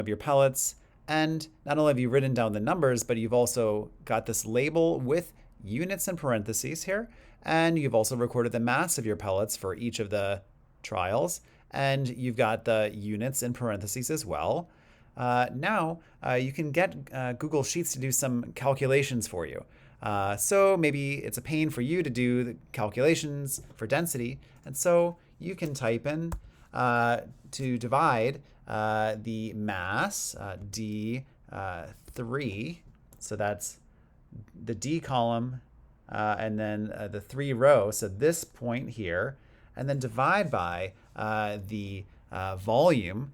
of your pellets. And not only have you written down the numbers, but you've also got this label with units in parentheses here. And you've also recorded the mass of your pellets for each of the trials. And you've got the units in parentheses as well. Now you can get Google Sheets to do some calculations for you. So maybe it's a pain for you to do the calculations for density. And so you can type in to divide the mass, D3, so that's the D column, and then the 3 row, so this point here, and then divide by the volume,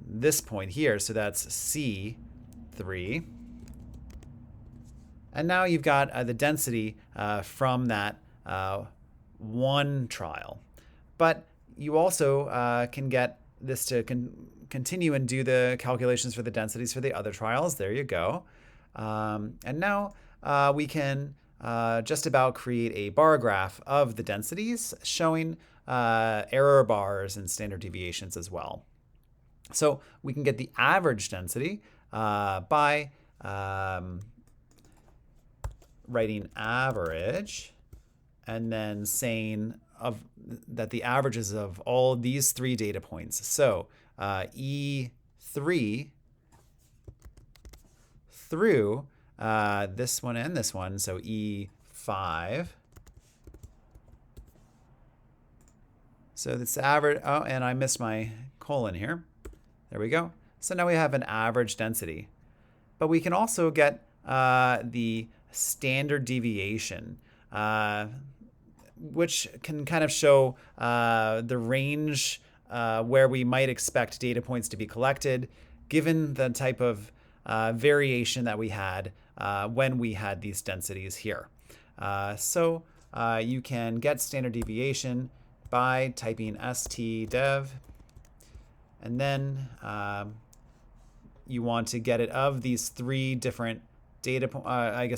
this point here, so that's C3. And now you've got the density from that one trial. But you also can get this to continue and do the calculations for the densities for the other trials. There you go. And now we can just about create a bar graph of the densities showing error bars and standard deviations as well. So we can get the average density by writing average and then saying that the averages of all these 3 data points. So E3 through this one and this one, so E5. So this average, oh, and I missed my colon here. There we go. So now we have an average density. But we can also get the standard deviation, which can kind of show the range where we might expect data points to be collected, given the type of variation that we had when we had these densities here. So you can get standard deviation by typing stdev, and then you want to get it of these 3 different data,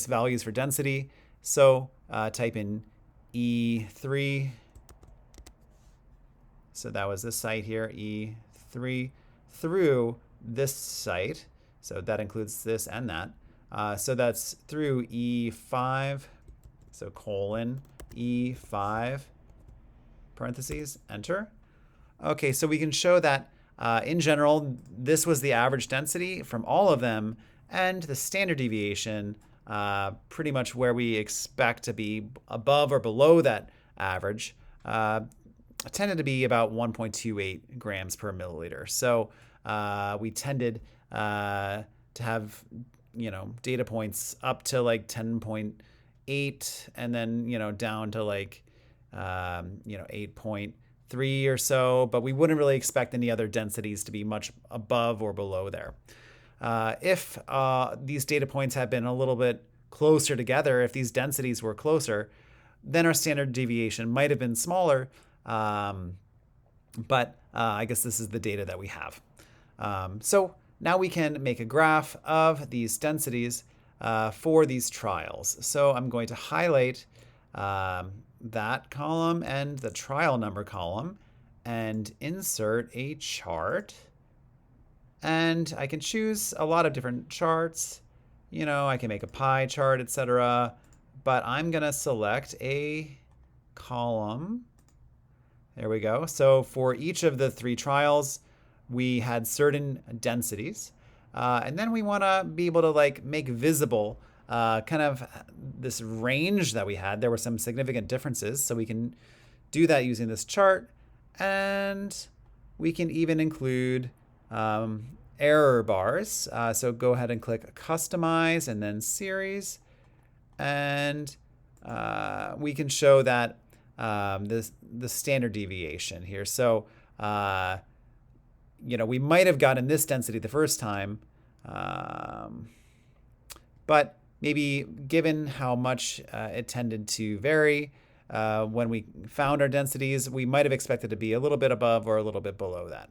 values for density. So type in E3. So that was this site here, E3, through this site. So that includes this and that. So that's through E5, so colon E5, parentheses, enter. Okay, so we can show that in general, this was the average density from all of them, and the standard deviation pretty much where we expect to be above or below that average tended to be about 1.28 grams per milliliter. So we tended to have, data points up to like 10.8 and then, down to like, 8.3 or so, but we wouldn't really expect any other densities to be much above or below there. If these data points had been a little bit closer together, if these densities were closer, then our standard deviation might have been smaller, but I guess this is the data that we have. So now we can make a graph of these densities for these trials. So I'm going to highlight that column and the trial number column and insert a chart. And I can choose a lot of different charts. I can make a pie chart, etc. But I'm going to select a column. There we go. So for each of the 3 trials, we had certain densities. And then we want to be able to make visible kind of this range that we had. There were some significant differences. So we can do that using this chart. And we can even include error bars. So go ahead and click Customize and then Series. And we can show that the standard deviation here. So, we might have gotten this density the first time, but maybe given how much it tended to vary when we found our densities, we might have expected to be a little bit above or a little bit below that.